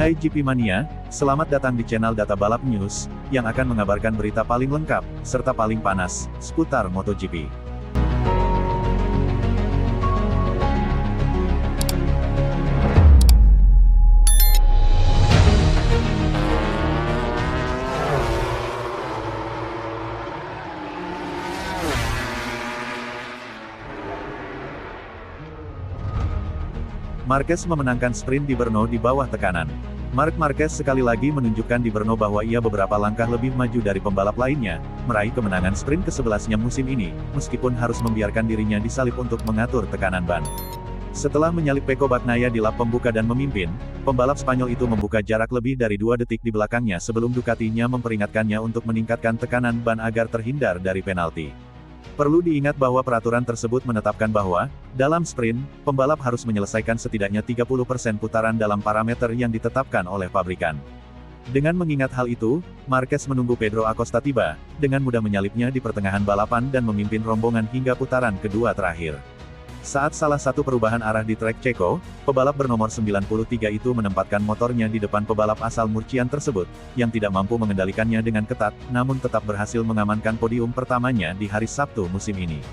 Hai GP Mania, selamat datang di channel Data Balap News, yang akan mengabarkan berita paling lengkap, serta paling panas, seputar MotoGP. Marquez memenangkan sprint di Brno di bawah tekanan. Marc Marquez sekali lagi menunjukkan di Brno bahwa ia beberapa langkah lebih maju dari pembalap lainnya, meraih kemenangan sprint ke-11-nya musim ini, meskipun harus membiarkan dirinya disalip untuk mengatur tekanan ban. Setelah menyalip Pecco Bagnaia di lap pembuka dan memimpin, pembalap Spanyol itu membuka jarak lebih dari 2 detik di belakangnya sebelum Ducati-nya memperingatkannya untuk meningkatkan tekanan ban agar terhindar dari penalti. Perlu diingat bahwa peraturan tersebut menetapkan bahwa, dalam sprint, pembalap harus menyelesaikan setidaknya 30% putaran dalam parameter yang ditetapkan oleh pabrikan. Dengan mengingat hal itu, Marquez menunggu Pedro Acosta tiba, dengan mudah menyalipnya di pertengahan balapan dan memimpin rombongan hingga putaran kedua terakhir. Saat salah satu perubahan arah di trek Ceko, pebalap bernomor 93 itu menempatkan motornya di depan pebalap asal Murcian tersebut, yang tidak mampu mengendalikannya dengan ketat, namun tetap berhasil mengamankan podium pertamanya di hari Sabtu musim ini.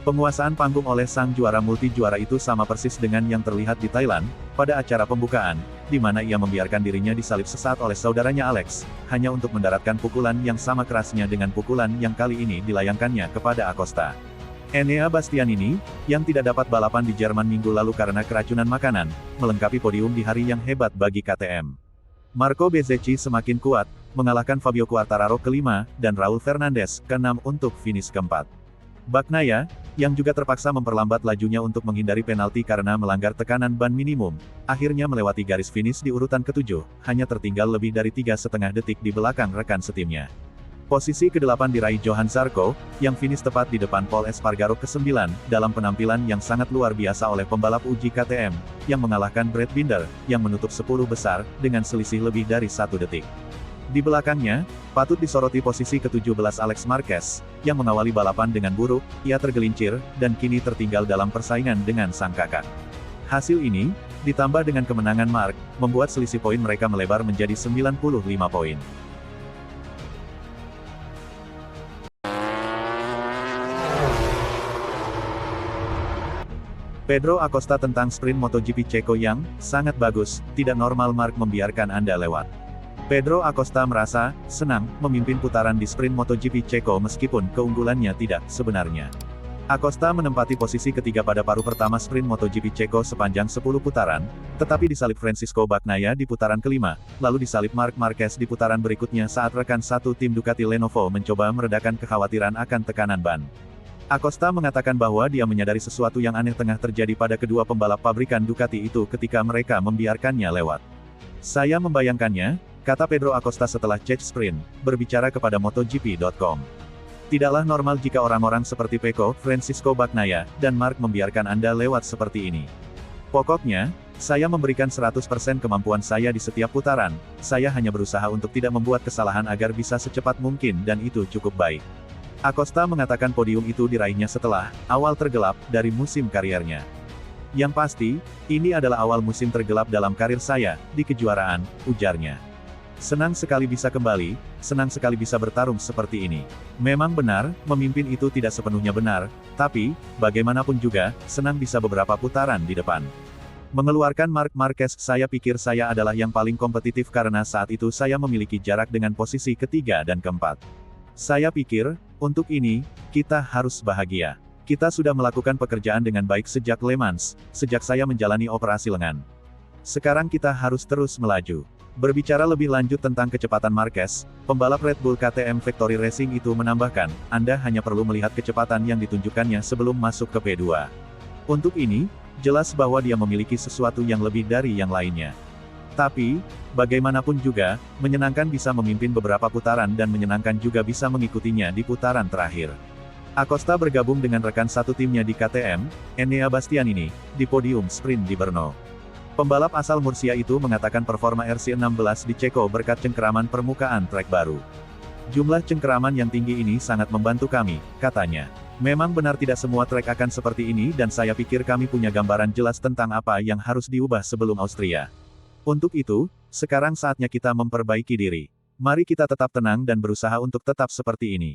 Penguasaan panggung oleh sang juara multi-juara itu sama persis dengan yang terlihat di Thailand, pada acara pembukaan, di mana ia membiarkan dirinya disalip sesaat oleh saudaranya Alex, hanya untuk mendaratkan pukulan yang sama kerasnya dengan pukulan yang kali ini dilayangkannya kepada Acosta. Enea Bastianini, yang tidak dapat balapan di Jerman minggu lalu karena keracunan makanan, melengkapi podium di hari yang hebat bagi KTM. Marco Bezzecchi semakin kuat, mengalahkan Fabio Quartararo ke-5, dan Raul Fernandez ke-6 untuk finish keempat. Bagnaia, yang juga terpaksa memperlambat lajunya untuk menghindari penalti karena melanggar tekanan ban minimum, akhirnya melewati garis finish di urutan ke-7, hanya tertinggal lebih dari 3,5 detik di belakang rekan setimnya. Posisi ke-8 diraih Johan Zarco, yang finish tepat di depan Pol Espargaro ke-9, dalam penampilan yang sangat luar biasa oleh pembalap uji KTM, yang mengalahkan Brad Binder, yang menutup 10 besar, dengan selisih lebih dari 1 detik. Di belakangnya, patut disoroti posisi ke-17 Alex Marquez, yang mengawali balapan dengan buruk, ia tergelincir, dan kini tertinggal dalam persaingan dengan sang kakak. Hasil ini, ditambah dengan kemenangan Marc, membuat selisih poin mereka melebar menjadi 95 poin. Pedro Acosta tentang sprint MotoGP Ceko yang sangat bagus, tidak normal Marc membiarkan Anda lewat. Pedro Acosta merasa senang memimpin putaran di sprint MotoGP Ceko meskipun keunggulannya tidak sebenarnya. Acosta menempati posisi ketiga pada paruh pertama sprint MotoGP Ceko sepanjang 10 putaran, tetapi disalip Francisco Bagnaia di putaran kelima, lalu disalip Marc Marquez di putaran berikutnya saat rekan satu tim Ducati Lenovo mencoba meredakan kekhawatiran akan tekanan ban. Acosta mengatakan bahwa dia menyadari sesuatu yang aneh tengah terjadi pada kedua pembalap pabrikan Ducati itu ketika mereka membiarkannya lewat. Saya membayangkannya, kata Pedro Acosta setelah cek sprint, berbicara kepada MotoGP.com. Tidaklah normal jika orang-orang seperti Pecco, Francisco Bagnaia, dan Marc membiarkan Anda lewat seperti ini. Pokoknya, saya memberikan 100% kemampuan saya di setiap putaran, saya hanya berusaha untuk tidak membuat kesalahan agar bisa secepat mungkin dan itu cukup baik. Acosta mengatakan podium itu diraihnya setelah awal tergelap dari musim kariernya. Yang pasti, ini adalah awal musim tergelap dalam karir saya di kejuaraan, ujarnya. Senang sekali bisa kembali, senang sekali bisa bertarung seperti ini. Memang benar, memimpin itu tidak sepenuhnya benar, tapi, bagaimanapun juga, senang bisa beberapa putaran di depan. Mengeluarkan Marc Marquez, saya pikir saya adalah yang paling kompetitif karena saat itu saya memiliki jarak dengan posisi ketiga dan keempat. Saya pikir, untuk ini, kita harus bahagia. Kita sudah melakukan pekerjaan dengan baik sejak Le Mans, sejak saya menjalani operasi lengan. Sekarang kita harus terus melaju. Berbicara lebih lanjut tentang kecepatan Marquez, pembalap Red Bull KTM Factory Racing itu menambahkan, Anda hanya perlu melihat kecepatan yang ditunjukkannya sebelum masuk ke P2. Untuk ini, jelas bahwa dia memiliki sesuatu yang lebih dari yang lainnya. Tapi, bagaimanapun juga, menyenangkan bisa memimpin beberapa putaran dan menyenangkan juga bisa mengikutinya di putaran terakhir. Acosta bergabung dengan rekan satu timnya di KTM, Enea Bastianini, di podium sprint di Brno. Pembalap asal Murcia itu mengatakan performa RC16 di Ceko berkat cengkeraman permukaan trek baru. Jumlah cengkeraman yang tinggi ini sangat membantu kami, katanya. Memang benar tidak semua trek akan seperti ini dan saya pikir kami punya gambaran jelas tentang apa yang harus diubah sebelum Austria. Untuk itu, sekarang saatnya kita memperbaiki diri. Mari kita tetap tenang dan berusaha untuk tetap seperti ini.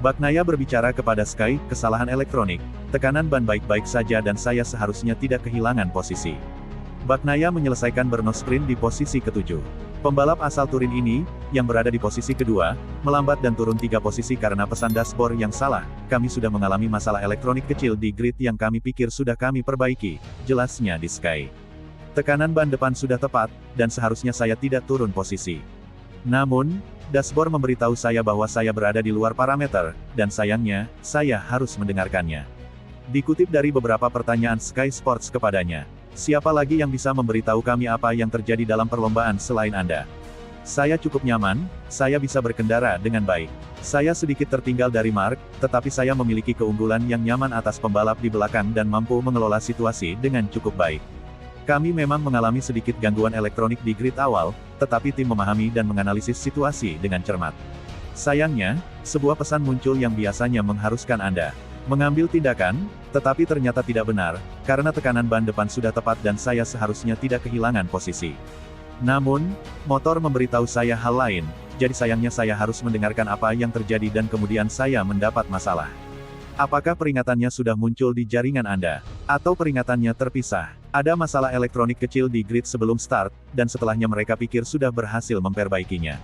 Bagnaya berbicara kepada Sky, kesalahan elektronik, tekanan ban baik-baik saja dan saya seharusnya tidak kehilangan posisi. Bagnaya menyelesaikan burnout sprint di posisi ke-7. Pembalap asal Turin ini, yang berada di posisi kedua, melambat dan turun 3 posisi karena pesan dashboard yang salah. Kami sudah mengalami masalah elektronik kecil di grid yang kami pikir sudah kami perbaiki, jelasnya di Sky. Tekanan ban depan sudah tepat, dan seharusnya saya tidak turun posisi. Namun, dashboard memberitahu saya bahwa saya berada di luar parameter, dan sayangnya, saya harus mendengarkannya. Dikutip dari beberapa pertanyaan Sky Sports kepadanya, siapa lagi yang bisa memberitahu kami apa yang terjadi dalam perlombaan selain Anda? Saya cukup nyaman, saya bisa berkendara dengan baik. Saya sedikit tertinggal dari Mark, tetapi saya memiliki keunggulan yang nyaman atas pembalap di belakang dan mampu mengelola situasi dengan cukup baik. Kami memang mengalami sedikit gangguan elektronik di grid awal, tetapi tim memahami dan menganalisis situasi dengan cermat. Sayangnya, sebuah pesan muncul yang biasanya mengharuskan Anda mengambil tindakan, tetapi ternyata tidak benar, karena tekanan ban depan sudah tepat dan saya seharusnya tidak kehilangan posisi. Namun, motor memberitahu saya hal lain, jadi sayangnya saya harus mendengarkan apa yang terjadi dan kemudian saya mendapat masalah. Apakah peringatannya sudah muncul di jaringan Anda? Atau peringatannya terpisah? Ada masalah elektronik kecil di grid sebelum start, dan setelahnya mereka pikir sudah berhasil memperbaikinya.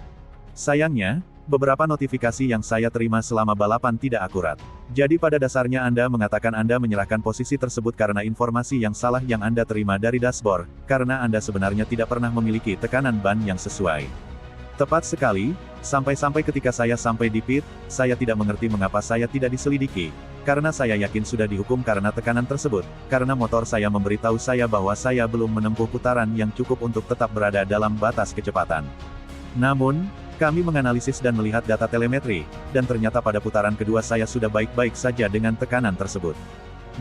Sayangnya, beberapa notifikasi yang saya terima selama balapan tidak akurat. Jadi pada dasarnya Anda mengatakan Anda menyerahkan posisi tersebut karena informasi yang salah yang Anda terima dari dashboard, karena Anda sebenarnya tidak pernah memiliki tekanan ban yang sesuai. Tepat sekali, sampai-sampai ketika saya sampai di pit, saya tidak mengerti mengapa saya tidak diselidiki, karena saya yakin sudah dihukum karena tekanan tersebut, karena motor saya memberitahu saya bahwa saya belum menempuh putaran yang cukup untuk tetap berada dalam batas kecepatan. Namun, kami menganalisis dan melihat data telemetri, dan ternyata pada putaran kedua saya sudah baik-baik saja dengan tekanan tersebut.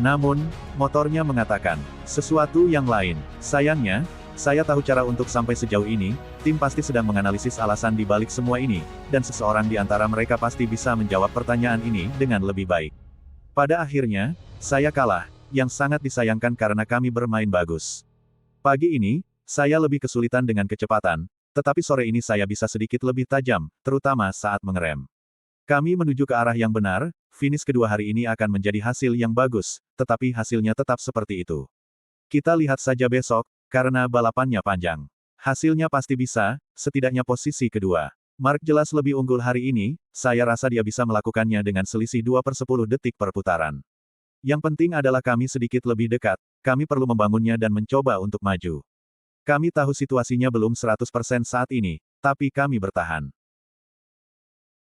Namun, motornya mengatakan sesuatu yang lain. Sayangnya, saya tahu cara untuk sampai sejauh ini, tim pasti sedang menganalisis alasan di balik semua ini, dan seseorang di antara mereka pasti bisa menjawab pertanyaan ini dengan lebih baik. Pada akhirnya, saya kalah, yang sangat disayangkan karena kami bermain bagus. Pagi ini, saya lebih kesulitan dengan kecepatan, tetapi sore ini saya bisa sedikit lebih tajam, terutama saat mengerem. Kami menuju ke arah yang benar, finish kedua hari ini akan menjadi hasil yang bagus, tetapi hasilnya tetap seperti itu. Kita lihat saja besok, karena balapannya panjang. Hasilnya pasti bisa, setidaknya posisi kedua. Mark jelas lebih unggul hari ini, saya rasa dia bisa melakukannya dengan selisih 2/10 detik per putaran. Yang penting adalah kami sedikit lebih dekat, kami perlu membangunnya dan mencoba untuk maju. Kami tahu situasinya belum 100% saat ini, tapi kami bertahan.